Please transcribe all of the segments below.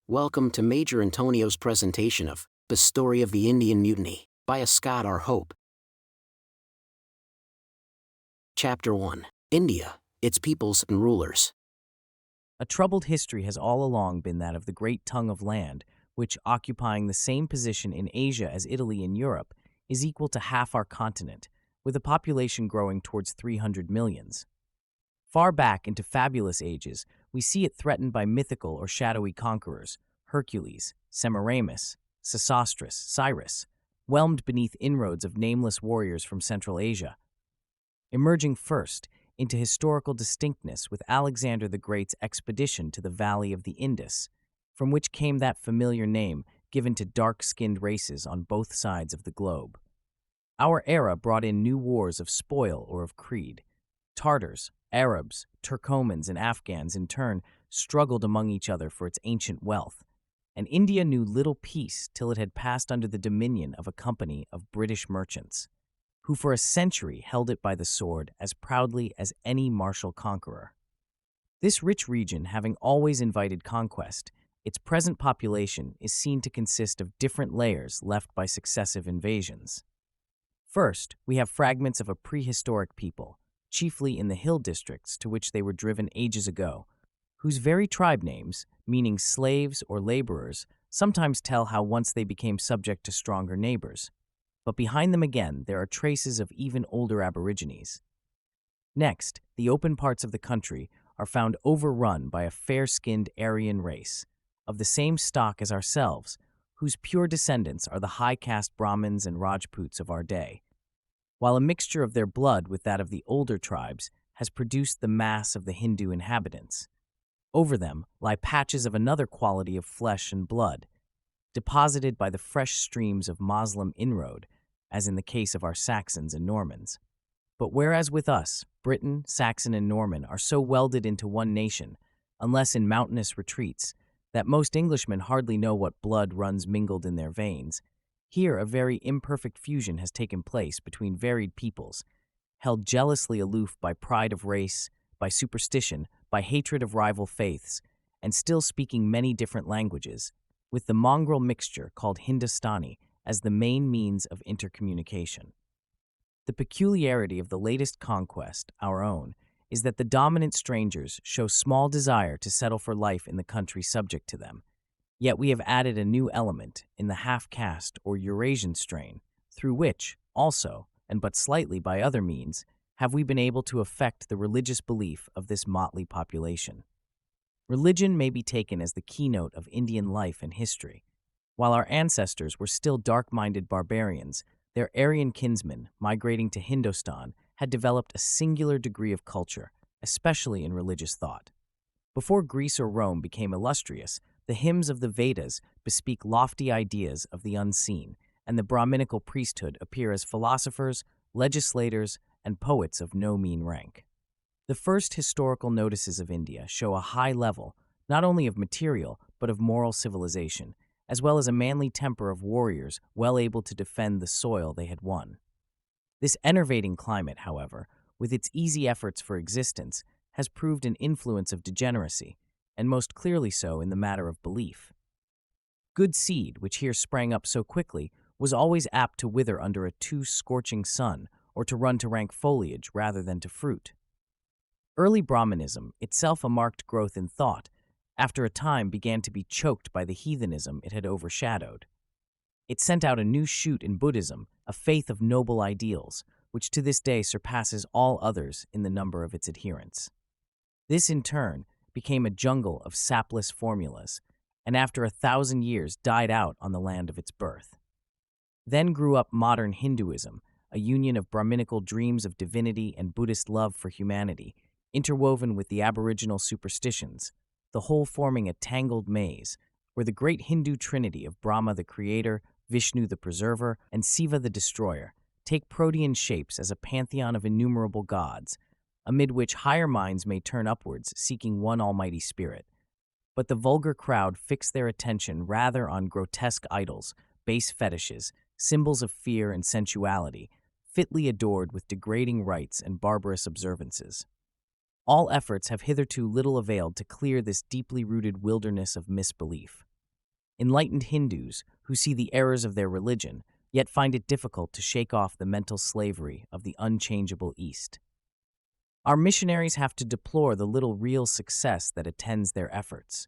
Welcome to Major Antonio's presentation of The Story of the Indian Mutiny by Ascott R. Chapter 1. India, Its Peoples and Rulers. A troubled history has all along been that of the great tongue of land, which, occupying the same position in Asia as Italy in Europe, is equal to half our continent, with a population growing towards 300 millions. Far back into fabulous ages, we see it threatened by mythical or shadowy conquerors, Hercules, Semiramis, Sesostris, Cyrus, whelmed beneath inroads of nameless warriors from Central Asia. Emerging first into historical distinctness with Alexander the Great's expedition to the valley of the Indus, from which came that familiar name given to dark-skinned races on both sides of the globe. Our era brought in new wars of spoil or of creed. Tartars, Arabs, Turkomans, and Afghans in turn struggled among each other for its ancient wealth, and India knew little peace till it had passed under the dominion of a company of British merchants, who for a century held it by the sword as proudly as any martial conqueror. This rich region having always invited conquest, its present population is seen to consist of different layers left by successive invasions. First, we have fragments of a prehistoric people, chiefly in the hill districts to which they were driven ages ago, whose very tribe names, meaning slaves or laborers, sometimes tell how once they became subject to stronger neighbors. But behind them again, there are traces of even older aborigines. Next, the open parts of the country are found overrun by a fair-skinned Aryan race, of the same stock as ourselves, whose pure descendants are the high-caste Brahmins and Rajputs of our day, while a mixture of their blood with that of the older tribes has produced the mass of the Hindu inhabitants. Over them lie patches of another quality of flesh and blood, deposited by the fresh streams of Moslem inroad, as in the case of our Saxons and Normans. But whereas with us, Briton, Saxon, and Norman are so welded into one nation, unless in mountainous retreats, that most Englishmen hardly know what blood runs mingled in their veins, here a very imperfect fusion has taken place between varied peoples, held jealously aloof by pride of race, by superstition, by hatred of rival faiths, and still speaking many different languages, with the mongrel mixture called Hindustani as the main means of intercommunication. The peculiarity of the latest conquest, our own, is that the dominant strangers show small desire to settle for life in the country subject to them. Yet we have added a new element in the half-caste or Eurasian strain, through which, also, and but slightly by other means, have we been able to affect the religious belief of this motley population. Religion may be taken as the keynote of Indian life and history. While our ancestors were still dark-minded barbarians, their Aryan kinsmen, migrating to Hindustan, had developed a singular degree of culture, especially in religious thought. Before Greece or Rome became illustrious, the hymns of the Vedas bespeak lofty ideas of the unseen, and the Brahminical priesthood appear as philosophers, legislators, and poets of no mean rank. The first historical notices of India show a high level, not only of material, but of moral civilization, as well as a manly temper of warriors well able to defend the soil they had won. This enervating climate, however, with its easy efforts for existence, has proved an influence of degeneracy, and most clearly so in the matter of belief. Good seed, which here sprang up so quickly, was always apt to wither under a too scorching sun, or to run to rank foliage rather than to fruit. Early Brahmanism, itself a marked growth in thought, after a time began to be choked by the heathenism it had overshadowed. It sent out a new shoot in Buddhism, a faith of noble ideals, which to this day surpasses all others in the number of its adherents. This, in turn, became a jungle of sapless formulas, and after 1,000 years died out on the land of its birth. Then grew up modern Hinduism, a union of Brahminical dreams of divinity and Buddhist love for humanity, interwoven with the aboriginal superstitions, the whole forming a tangled maze, where the great Hindu trinity of Brahma the creator, Vishnu the preserver, and Siva the destroyer take protean shapes as a pantheon of innumerable gods, amid which higher minds may turn upwards seeking one almighty spirit. But the vulgar crowd fix their attention rather on grotesque idols, base fetishes, symbols of fear and sensuality, fitly adored with degrading rites and barbarous observances. All efforts have hitherto little availed to clear this deeply rooted wilderness of misbelief. Enlightened Hindus who see the errors of their religion, yet find it difficult to shake off the mental slavery of the unchangeable East. Our missionaries have to deplore the little real success that attends their efforts.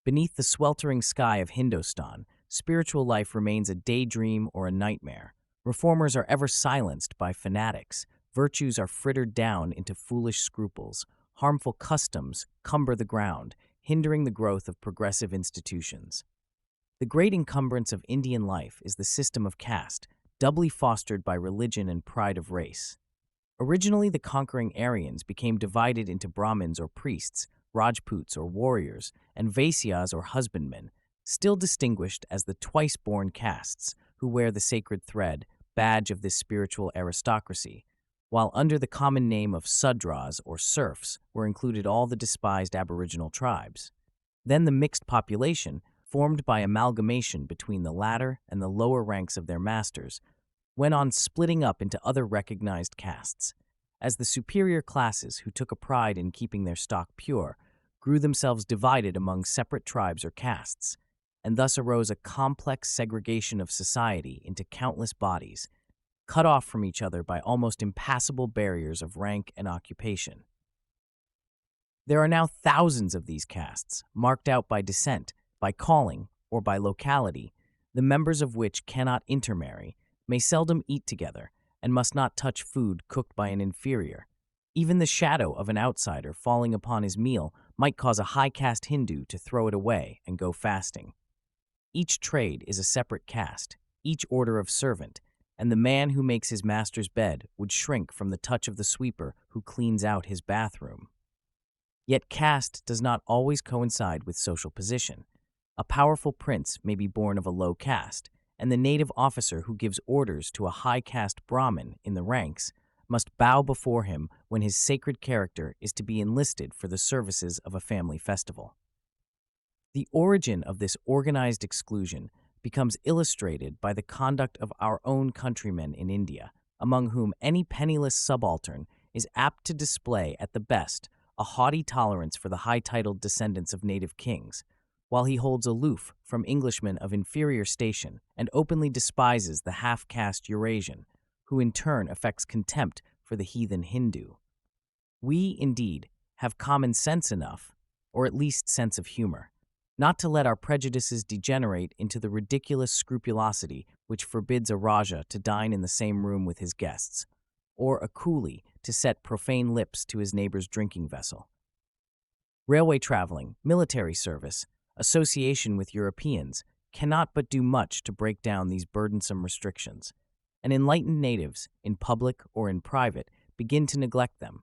Beneath the sweltering sky of Hindustan, spiritual life remains a daydream or a nightmare. Reformers are ever silenced by fanatics. Virtues are frittered down into foolish scruples. Harmful customs cumber the ground, hindering the growth of progressive institutions. The great encumbrance of Indian life is the system of caste, doubly fostered by religion and pride of race. Originally, the conquering Aryans became divided into Brahmins or priests, Rajputs or warriors, and Vaisyas or husbandmen, still distinguished as the twice-born castes who wear the sacred thread, badge of this spiritual aristocracy, while under the common name of Sudras or serfs were included all the despised aboriginal tribes. Then the mixed population, formed by amalgamation between the latter and the lower ranks of their masters, went on splitting up into other recognized castes, as the superior classes who took a pride in keeping their stock pure grew themselves divided among separate tribes or castes, and thus arose a complex segregation of society into countless bodies, cut off from each other by almost impassable barriers of rank and occupation. There are now thousands of these castes, marked out by descent, by calling, or by locality, the members of which cannot intermarry, may seldom eat together, and must not touch food cooked by an inferior. Even the shadow of an outsider falling upon his meal might cause a high-caste Hindu to throw it away and go fasting. Each trade is a separate caste, each order of servant, and the man who makes his master's bed would shrink from the touch of the sweeper who cleans out his bathroom. Yet caste does not always coincide with social position. A powerful prince may be born of a low caste, and the native officer who gives orders to a high-caste Brahmin in the ranks must bow before him when his sacred character is to be enlisted for the services of a family festival. The origin of this organized exclusion becomes illustrated by the conduct of our own countrymen in India, among whom any penniless subaltern is apt to display at the best a haughty tolerance for the high-titled descendants of native kings, while he holds aloof from Englishmen of inferior station and openly despises the half-caste Eurasian, who in turn affects contempt for the heathen Hindu. We, indeed, have common sense enough, or at least sense of humor, not to let our prejudices degenerate into the ridiculous scrupulosity which forbids a Raja to dine in the same room with his guests, or a coolie to set profane lips to his neighbor's drinking vessel. Railway traveling, military service, association with Europeans cannot but do much to break down these burdensome restrictions, and enlightened natives, in public or in private, begin to neglect them,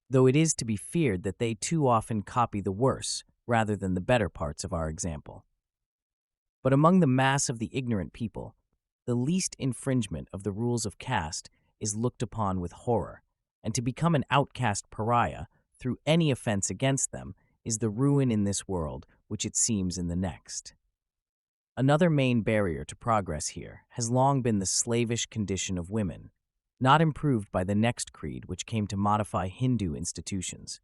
though it is to be feared that they too often copy the worse rather than the better parts of our example. But among the mass of the ignorant people, the least infringement of the rules of caste is looked upon with horror, and to become an outcast pariah through any offense against them is the ruin in this world which it seems in the next. Another main barrier to progress here has long been the slavish condition of women, not improved by the next creed which came to modify Hindu institutions.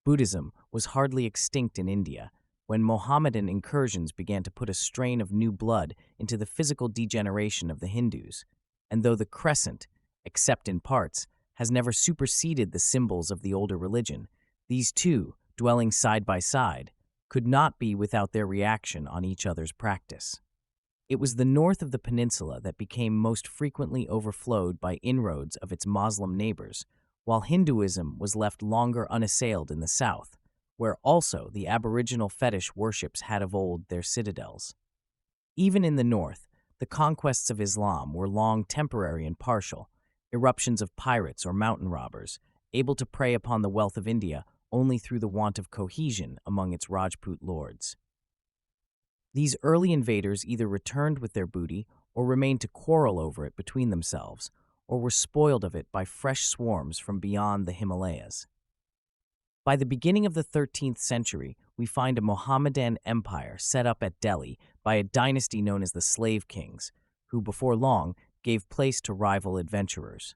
Buddhism was hardly extinct in India when Mohammedan incursions began to put a strain of new blood into the physical degeneration of the Hindus, and though the crescent, except in parts, has never superseded the symbols of the older religion, these two, dwelling side by side, could not be without their reaction on each other's practice. It was the north of the peninsula that became most frequently overflowed by inroads of its Moslem neighbors, while Hinduism was left longer unassailed in the south, where also the aboriginal fetish worships had of old their citadels. Even in the north, the conquests of Islam were long temporary and partial, eruptions of pirates or mountain robbers, able to prey upon the wealth of India only through the want of cohesion among its Rajput lords. These early invaders either returned with their booty or remained to quarrel over it between themselves, or were spoiled of it by fresh swarms from beyond the Himalayas. By the beginning of the 13th century, we find a Mohammedan empire set up at Delhi by a dynasty known as the Slave Kings, who before long gave place to rival adventurers.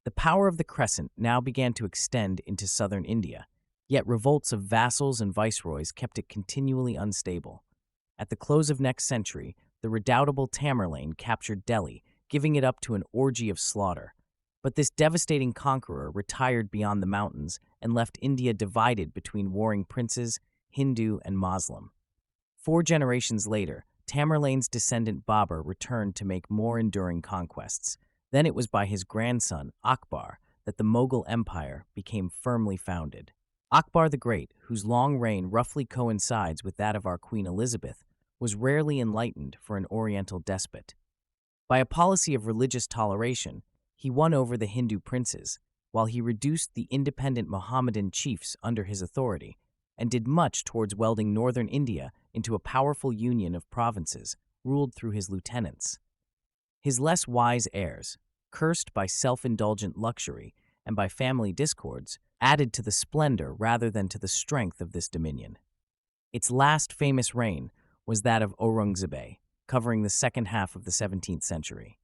The power of the Crescent now began to extend into southern India, yet revolts of vassals and viceroys kept it continually unstable. At the close of next century, the redoubtable Tamerlane captured Delhi, giving it up to an orgy of slaughter. But this devastating conqueror retired beyond the mountains and left India divided between warring princes, Hindu and Muslim. 4 generations later, Tamerlane's descendant Babur returned to make more enduring conquests. Then it was by his grandson, Akbar, that the Mughal Empire became firmly founded. Akbar the Great, whose long reign roughly coincides with that of our Queen Elizabeth, was rarely enlightened for an Oriental despot. By a policy of religious toleration, he won over the Hindu princes, while he reduced the independent Mohammedan chiefs under his authority, and did much towards welding northern India into a powerful union of provinces, ruled through his lieutenants. His less wise heirs, cursed by self-indulgent luxury and by family discords, added to the splendor rather than to the strength of this dominion. Its last famous reign was that of Aurungzebe, covering the second half of the 17th century.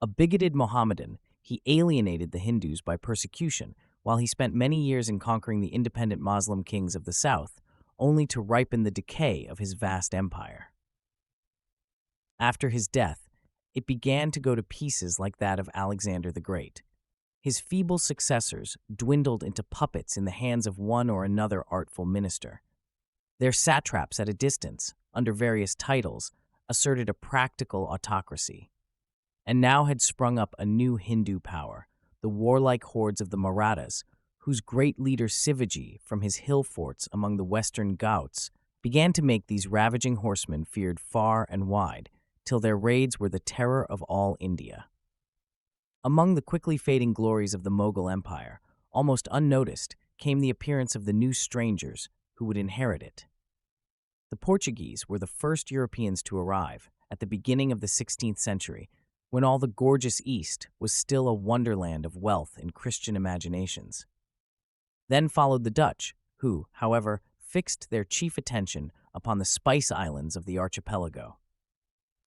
A bigoted Mohammedan, he alienated the Hindus by persecution, while he spent many years in conquering the independent Muslim kings of the south, only to ripen the decay of his vast empire. After his death, it began to go to pieces like that of Alexander the Great. His feeble successors dwindled into puppets in the hands of one or another artful minister. Their satraps at a distance, under various titles, asserted a practical autocracy. And now had sprung up a new Hindu power, the warlike hordes of the Marathas, whose great leader Shivaji, from his hill forts among the western Ghauts, began to make these ravaging horsemen feared far and wide, till their raids were the terror of all India. Among the quickly fading glories of the Mughal Empire, almost unnoticed, came the appearance of the new strangers who would inherit it. The Portuguese were the first Europeans to arrive, at the beginning of the 16th century, when all the gorgeous East was still a wonderland of wealth and Christian imaginations. Then followed the Dutch, who, however, fixed their chief attention upon the Spice Islands of the archipelago.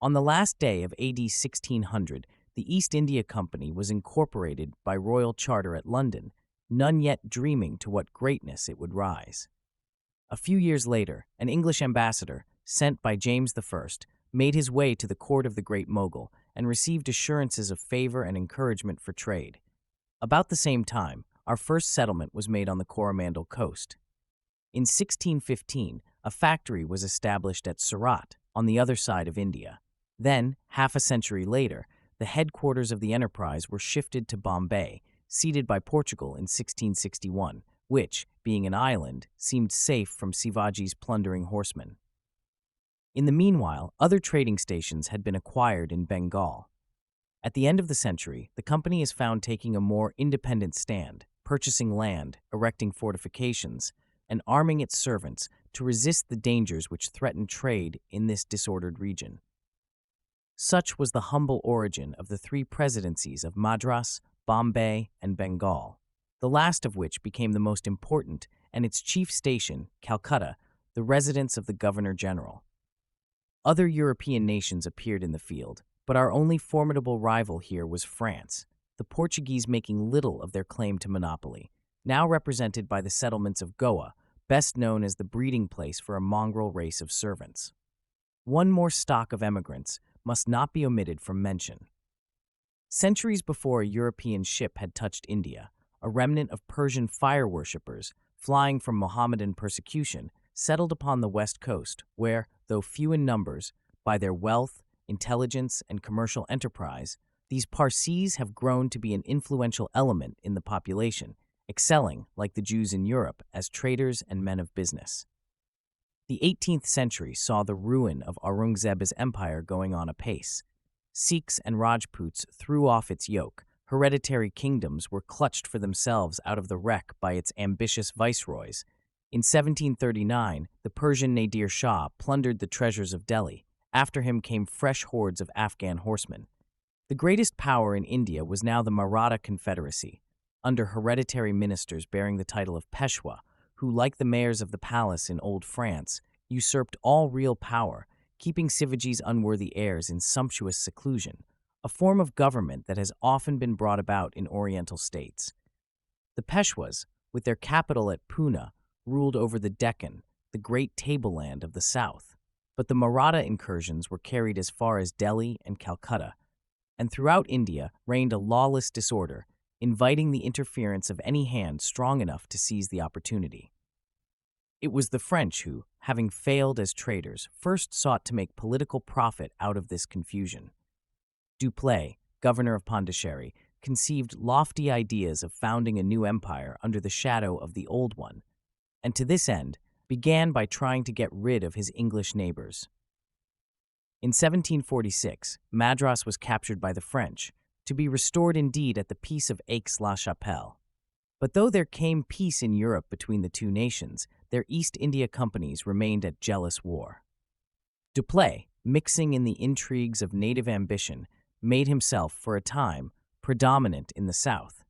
On the last day of AD 1600, the East India Company was incorporated by royal charter at London, none yet dreaming to what greatness it would rise. A few years later, an English ambassador, sent by James I, made his way to the court of the Great Mogul and received assurances of favor and encouragement for trade. About the same time, our first settlement was made on the Coromandel coast. In 1615, a factory was established at Surat, on the other side of India. Then, half a century later, the headquarters of the enterprise were shifted to Bombay, ceded by Portugal in 1661, which, being an island, seemed safe from Shivaji's plundering horsemen. In the meanwhile, other trading stations had been acquired in Bengal. At the end of the century, the company is found taking a more independent stand, purchasing land, erecting fortifications, and arming its servants to resist the dangers which threatened trade in this disordered region. Such was the humble origin of the 3 presidencies of Madras, Bombay, and Bengal, the last of which became the most important, and its chief station, Calcutta, the residence of the Governor-General. Other European nations appeared in the field, but our only formidable rival here was France, the Portuguese making little of their claim to monopoly, now represented by the settlements of Goa, best known as the breeding place for a mongrel race of servants. One more stock of emigrants must not be omitted from mention. Centuries before a European ship had touched India, a remnant of Persian fire worshippers, flying from Mohammedan persecution, settled upon the west coast, where, though few in numbers, by their wealth, intelligence, and commercial enterprise, these Parsees have grown to be an influential element in the population, excelling, like the Jews in Europe, as traders and men of business. The 18th century saw the ruin of Aurungzeb's empire going on apace. Sikhs and Rajputs threw off its yoke. Hereditary kingdoms were clutched for themselves out of the wreck by its ambitious viceroys. In 1739, the Persian Nadir Shah plundered the treasures of Delhi. After him came fresh hordes of Afghan horsemen. The greatest power in India was now the Maratha Confederacy, under hereditary ministers bearing the title of Peshwa, who, like the mayors of the palace in Old France, usurped all real power, keeping Shivaji's unworthy heirs in sumptuous seclusion, a form of government that has often been brought about in Oriental states. The Peshwas, with their capital at Pune, ruled over the Deccan, the great tableland of the south. But the Maratha incursions were carried as far as Delhi and Calcutta, and throughout India reigned a lawless disorder, inviting the interference of any hand strong enough to seize the opportunity. It was the French who, having failed as traders, first sought to make political profit out of this confusion. Dupleix, governor of Pondicherry, conceived lofty ideas of founding a new empire under the shadow of the old one, and to this end began by trying to get rid of his English neighbors. In 1746, Madras was captured by the French, to be restored indeed at the Peace of Aix-la-Chapelle. But though there came peace in Europe between the two nations, their East India companies remained at jealous war. Dupleix, mixing in the intrigues of native ambition, made himself, for a time, predominant in the south,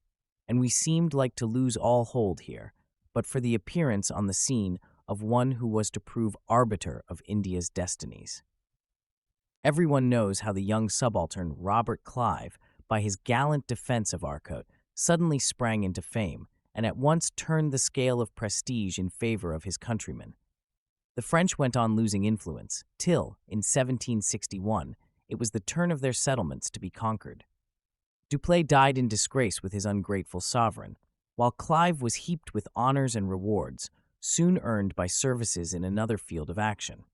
and we seemed like to lose all hold here, but for the appearance on the scene of one who was to prove arbiter of India's destinies. Everyone knows how the young subaltern Robert Clive, by his gallant defense of Arcot, suddenly sprang into fame, and at once turned the scale of prestige in favor of his countrymen. The French went on losing influence, till, in 1761, it was the turn of their settlements to be conquered. Dupleix died in disgrace with his ungrateful sovereign, while Clive was heaped with honors and rewards, soon earned by services in another field of action.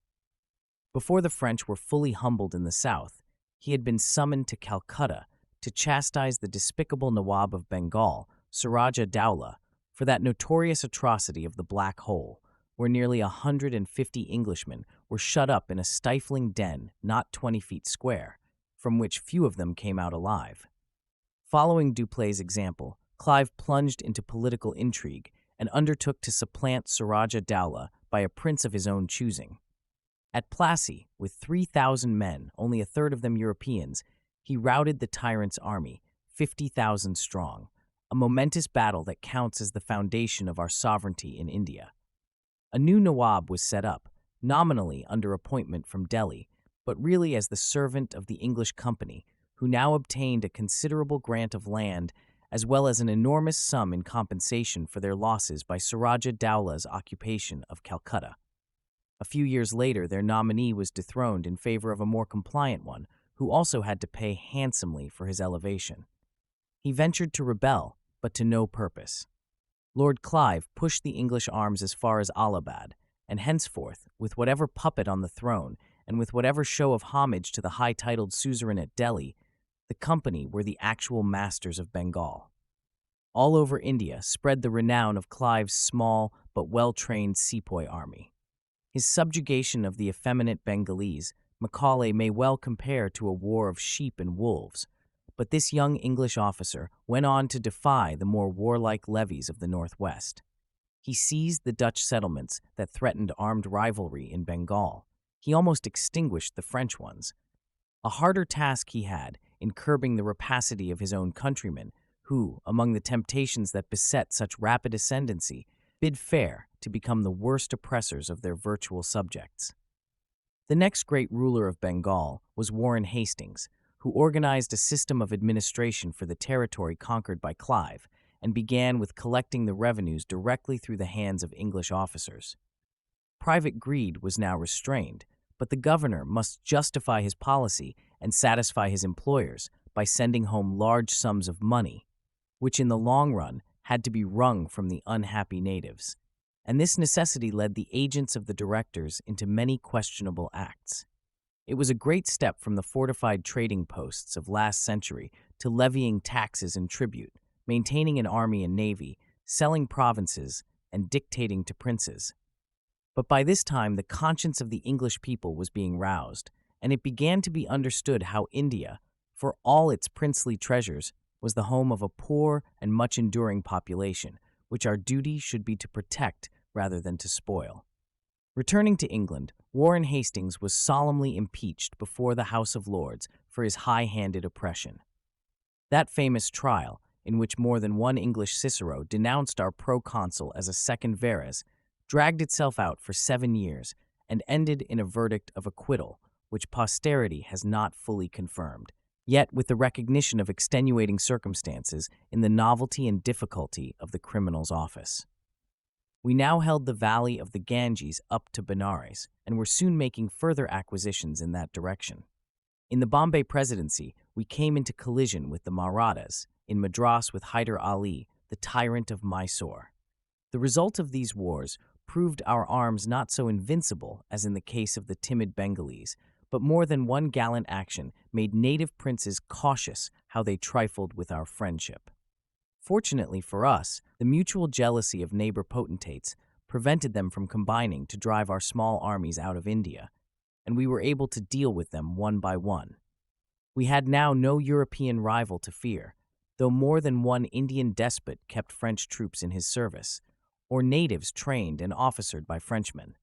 Before the French were fully humbled in the south, he had been summoned to Calcutta to chastise the despicable Nawab of Bengal, Suraja Dowlah, for that notorious atrocity of the Black Hole, where nearly 150 Englishmen were shut up in a stifling den not 20 feet square, from which few of them came out alive. Following Dupleix's example, Clive plunged into political intrigue and undertook to supplant Suraja Dowlah by a prince of his own choosing. At Plassey, with 3,000 men, only a third of them Europeans, he routed the tyrant's army, 50,000 strong, a momentous battle that counts as the foundation of our sovereignty in India. A new Nawab was set up, nominally under appointment from Delhi, but really as the servant of the English company, who now obtained a considerable grant of land as well as an enormous sum in compensation for their losses by Suraja Dowlah's occupation of Calcutta. A few years later, their nominee was dethroned in favor of a more compliant one, who also had to pay handsomely for his elevation. He ventured to rebel, but to no purpose. Lord Clive pushed the English arms as far as Allahabad, and henceforth, with whatever puppet on the throne, and with whatever show of homage to the high-titled suzerain at Delhi, the company were the actual masters of Bengal. All over India spread the renown of Clive's small but well-trained sepoy army. His subjugation of the effeminate Bengalese, Macaulay may well compare to a war of sheep and wolves, but this young English officer went on to defy the more warlike levies of the northwest. He seized the Dutch settlements that threatened armed rivalry in Bengal. He almost extinguished the French ones. A harder task he had in curbing the rapacity of his own countrymen, who, among the temptations that beset such rapid ascendancy, bid fair to become the worst oppressors of their virtual subjects. The next great ruler of Bengal was Warren Hastings, who organized a system of administration for the territory conquered by Clive and began with collecting the revenues directly through the hands of English officers. Private greed was now restrained, but the governor must justify his policy and satisfy his employers by sending home large sums of money, which in the long run had to be wrung from the unhappy natives. And this necessity led the agents of the directors into many questionable acts. It was a great step from the fortified trading posts of last century to levying taxes and tribute, maintaining an army and navy, selling provinces, and dictating to princes. But by this time, the conscience of the English people was being roused, and it began to be understood how India, for all its princely treasures, was the home of a poor and much-enduring population, which our duty should be to protect rather than to spoil. Returning to England, Warren Hastings was solemnly impeached before the House of Lords for his high-handed oppression. That famous trial, in which more than one English Cicero denounced our proconsul as a second Verres, dragged itself out for 7 years and ended in a verdict of acquittal, which posterity has not fully confirmed, yet with the recognition of extenuating circumstances in the novelty and difficulty of the criminal's office. We now held the valley of the Ganges up to Benares, and were soon making further acquisitions in that direction. In the Bombay Presidency, we came into collision with the Marathas, in Madras with Hyder Ali, the tyrant of Mysore. The result of these wars proved our arms not so invincible as in the case of the timid Bengalese, but more than one gallant action made native princes cautious how they trifled with our friendship. Fortunately for us, the mutual jealousy of neighbor potentates prevented them from combining to drive our small armies out of India, and we were able to deal with them one by one. We had now no European rival to fear, though more than one Indian despot kept French troops in his service, or natives trained and officered by Frenchmen.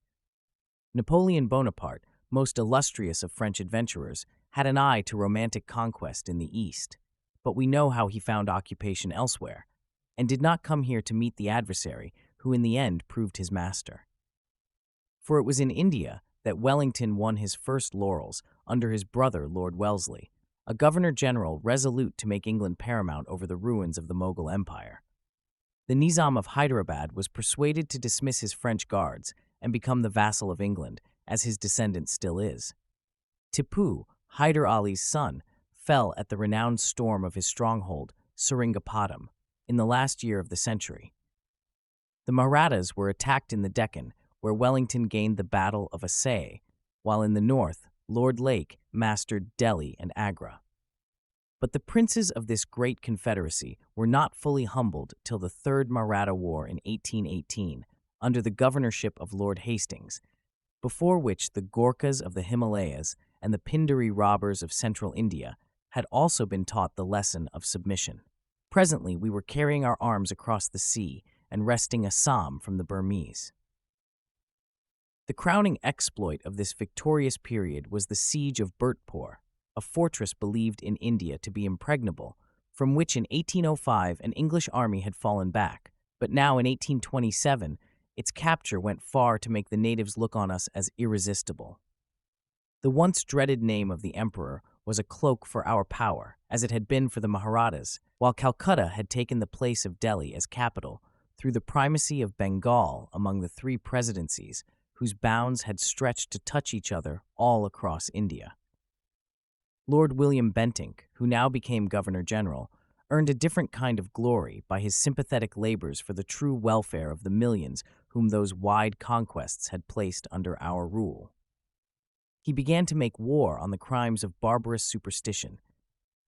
Napoleon Bonaparte, most illustrious of French adventurers, had an eye to romantic conquest in the East, but we know how he found occupation elsewhere, and did not come here to meet the adversary who in the end proved his master. For it was in India that Wellington won his first laurels under his brother Lord Wellesley, a governor-general resolute to make England paramount over the ruins of the Mughal Empire. The Nizam of Hyderabad was persuaded to dismiss his French guards and become the vassal of England, as his descendant still is. Tipu, Hyder Ali's son, fell at the renowned storm of his stronghold, Seringapatam, in the last year of the century. The Marathas were attacked in the Deccan, where Wellington gained the Battle of Assaye, while in the north, Lord Lake mastered Delhi and Agra. But the princes of this great confederacy were not fully humbled till the Third Maratha War in 1818, under the governorship of Lord Hastings, before which the Gorkhas of the Himalayas and the Pindari robbers of central India had also been taught the lesson of submission. Presently, we were carrying our arms across the sea and wresting Assam from the Burmese. The crowning exploit of this victorious period was the siege of Bhurtpore, a fortress believed in India to be impregnable, from which in 1805 an English army had fallen back, but now in 1827 its capture went far to make the natives look on us as irresistible. The once dreaded name of the emperor was a cloak for our power, as it had been for the Maharathas, while Calcutta had taken the place of Delhi as capital through the primacy of Bengal among the three presidencies, whose bounds had stretched to touch each other all across India. Lord William Bentinck, who now became Governor-General, earned a different kind of glory by his sympathetic labors for the true welfare of the millions whom those wide conquests had placed under our rule. He began to make war on the crimes of barbarous superstition,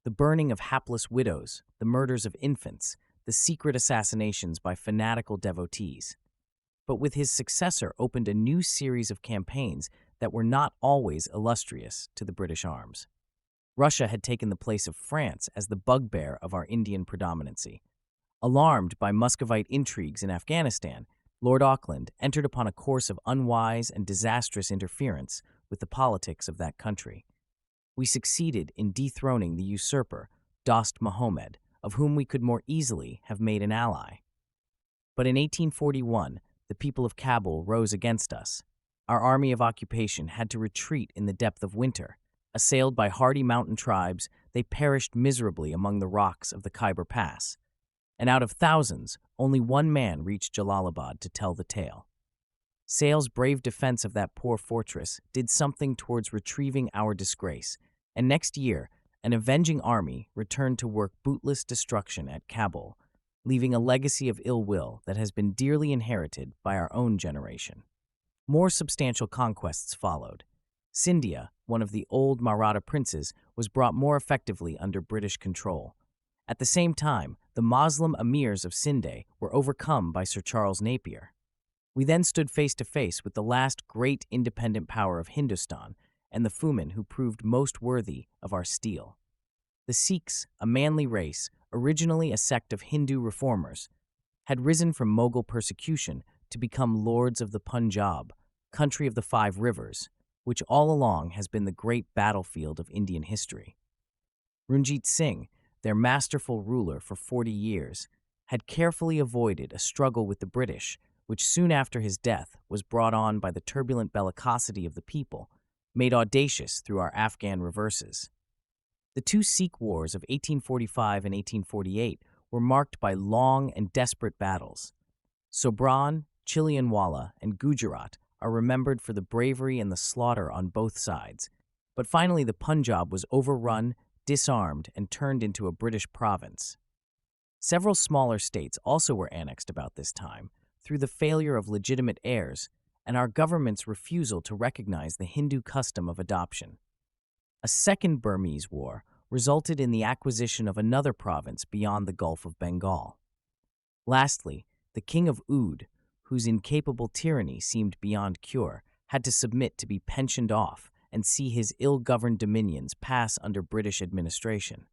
the burning of hapless widows, the murders of infants, the secret assassinations by fanatical devotees. But with his successor opened a new series of campaigns that were not always illustrious to the British arms. Russia had taken the place of France as the bugbear of our Indian predominancy. Alarmed by Muscovite intrigues in Afghanistan, Lord Auckland entered upon a course of unwise and disastrous interference with the politics of that country. We succeeded in dethroning the usurper, Dost Mohammed, of whom we could more easily have made an ally. But in 1841, the people of Kabul rose against us. Our army of occupation had to retreat in the depth of winter. Assailed by hardy mountain tribes, they perished miserably among the rocks of the Khyber Pass. And out of thousands, only one man reached Jalalabad to tell the tale. Sale's brave defense of that poor fortress did something towards retrieving our disgrace, and next year, an avenging army returned to work bootless destruction at Kabul, leaving a legacy of ill will that has been dearly inherited by our own generation. More substantial conquests followed. Scindia, one of the old Maratha princes, was brought more effectively under British control. At the same time, the Moslem emirs of Scinde were overcome by Sir Charles Napier. We then stood face to face with the last great independent power of Hindustan and the Fumin who proved most worthy of our steel. The Sikhs, a manly race, originally a sect of Hindu reformers, had risen from Mughal persecution to become lords of the Punjab, country of the five rivers, which all along has been the great battlefield of Indian history. Runjit Singh, their masterful ruler for 40 years, had carefully avoided a struggle with the British, which soon after his death was brought on by the turbulent bellicosity of the people, made audacious through our Afghan reverses. The two Sikh wars of 1845 and 1848 were marked by long and desperate battles. Sobran, Chilianwala, and Gujarat are remembered for the bravery and the slaughter on both sides. But finally, the Punjab was overrun, disarmed, and turned into a British province. Several smaller states also were annexed about this time through the failure of legitimate heirs and our government's refusal to recognize the Hindu custom of adoption. A second Burmese war resulted in the acquisition of another province beyond the Gulf of Bengal. Lastly, the King of Oud, whose incapable tyranny seemed beyond cure, had to submit to be pensioned off and see his ill-governed dominions pass under British administration.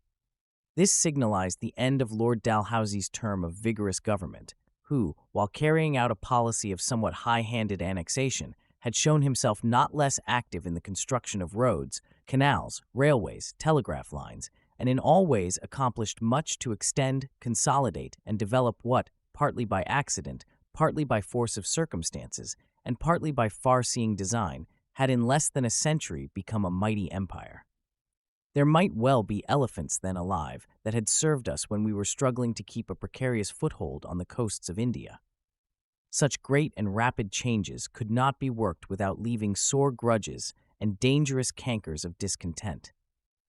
This signalized the end of Lord Dalhousie's term of vigorous government, who, while carrying out a policy of somewhat high-handed annexation, had shown himself not less active in the construction of roads, canals, railways, telegraph lines, and in all ways accomplished much to extend, consolidate, and develop what, partly by accident, partly by force of circumstances, and partly by far-seeing design, had in less than a century become a mighty empire. There might well be elephants then alive that had served us when we were struggling to keep a precarious foothold on the coasts of India. Such great and rapid changes could not be worked without leaving sore grudges and dangerous cankers of discontent.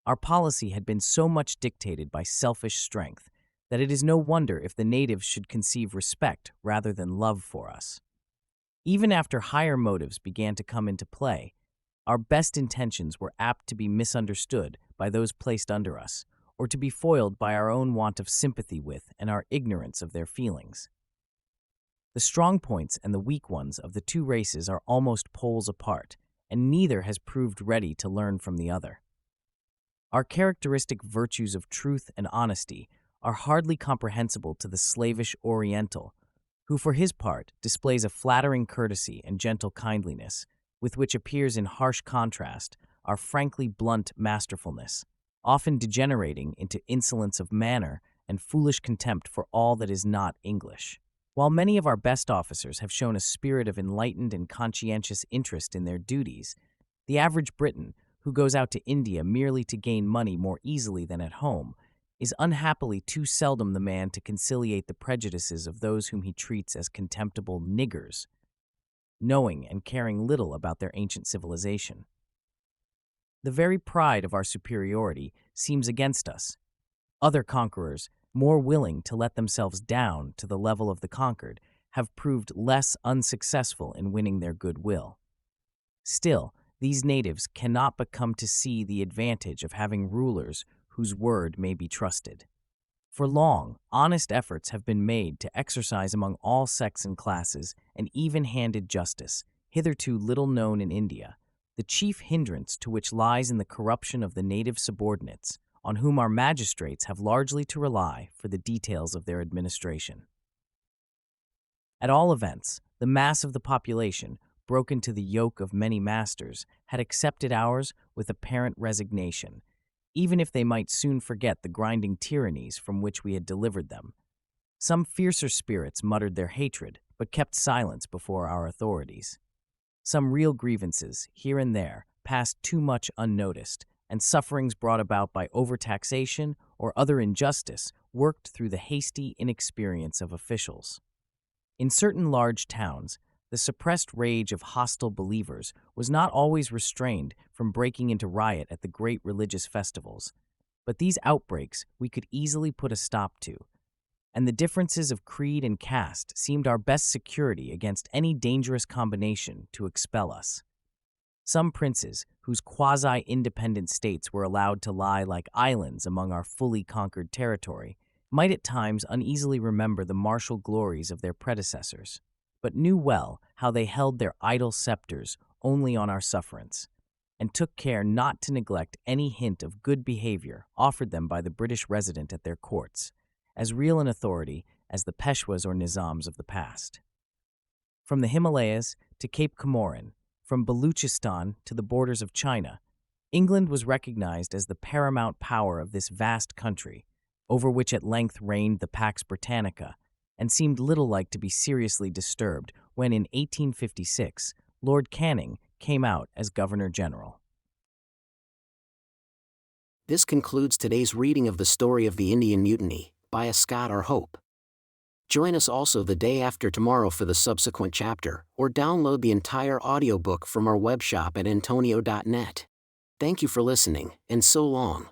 Our policy had been so much dictated by selfish strength that it is no wonder if the natives should conceive respect rather than love for us. Even after higher motives began to come into play, our best intentions were apt to be misunderstood by those placed under us, or to be foiled by our own want of sympathy with and our ignorance of their feelings. The strong points and the weak ones of the two races are almost poles apart, and neither has proved ready to learn from the other. Our characteristic virtues of truth and honesty are hardly comprehensible to the slavish Oriental, who for his part displays a flattering courtesy and gentle kindliness, with which appears in harsh contrast our frankly blunt masterfulness, often degenerating into insolence of manner and foolish contempt for all that is not English. While many of our best officers have shown a spirit of enlightened and conscientious interest in their duties, the average Briton, who goes out to India merely to gain money more easily than at home, is unhappily too seldom the man to conciliate the prejudices of those whom he treats as contemptible niggers, knowing and caring little about their ancient civilization. The very pride of our superiority seems against us. Other conquerors, more willing to let themselves down to the level of the conquered, have proved less unsuccessful in winning their goodwill. Still, these natives cannot but come to see the advantage of having rulers whose word may be trusted. For long, honest efforts have been made to exercise among all sects and classes an even-handed justice, hitherto little known in India, the chief hindrance to which lies in the corruption of the native subordinates, on whom our magistrates have largely to rely for the details of their administration. At all events, the mass of the population, broken to the yoke of many masters, had accepted ours with apparent resignation, even if they might soon forget the grinding tyrannies from which we had delivered them. Some fiercer spirits muttered their hatred, but kept silence before our authorities. Some real grievances, here and there, passed too much unnoticed, and sufferings brought about by overtaxation or other injustice worked through the hasty inexperience of officials. In certain large towns, the suppressed rage of hostile believers was not always restrained from breaking into riot at the great religious festivals, but these outbreaks we could easily put a stop to, and the differences of creed and caste seemed our best security against any dangerous combination to expel us. Some princes, whose quasi-independent states were allowed to lie like islands among our fully conquered territory, might at times uneasily remember the martial glories of their predecessors, but knew well how they held their idle scepters only on our sufferance, and took care not to neglect any hint of good behavior offered them by the British resident at their courts, as real an authority as the Peshwas or Nizams of the past. From the Himalayas to Cape Comorin, from Baluchistan to the borders of China, England was recognized as the paramount power of this vast country, over which at length reigned the Pax Britannica, and seemed little like to be seriously disturbed when in 1856 Lord Canning came out as Governor-General. This concludes today's reading of the story of the Indian Mutiny by Ascott R. Join us also the day after tomorrow for the subsequent chapter, or download the entire audiobook from our webshop at antonio.net. Thank you for listening, and so long.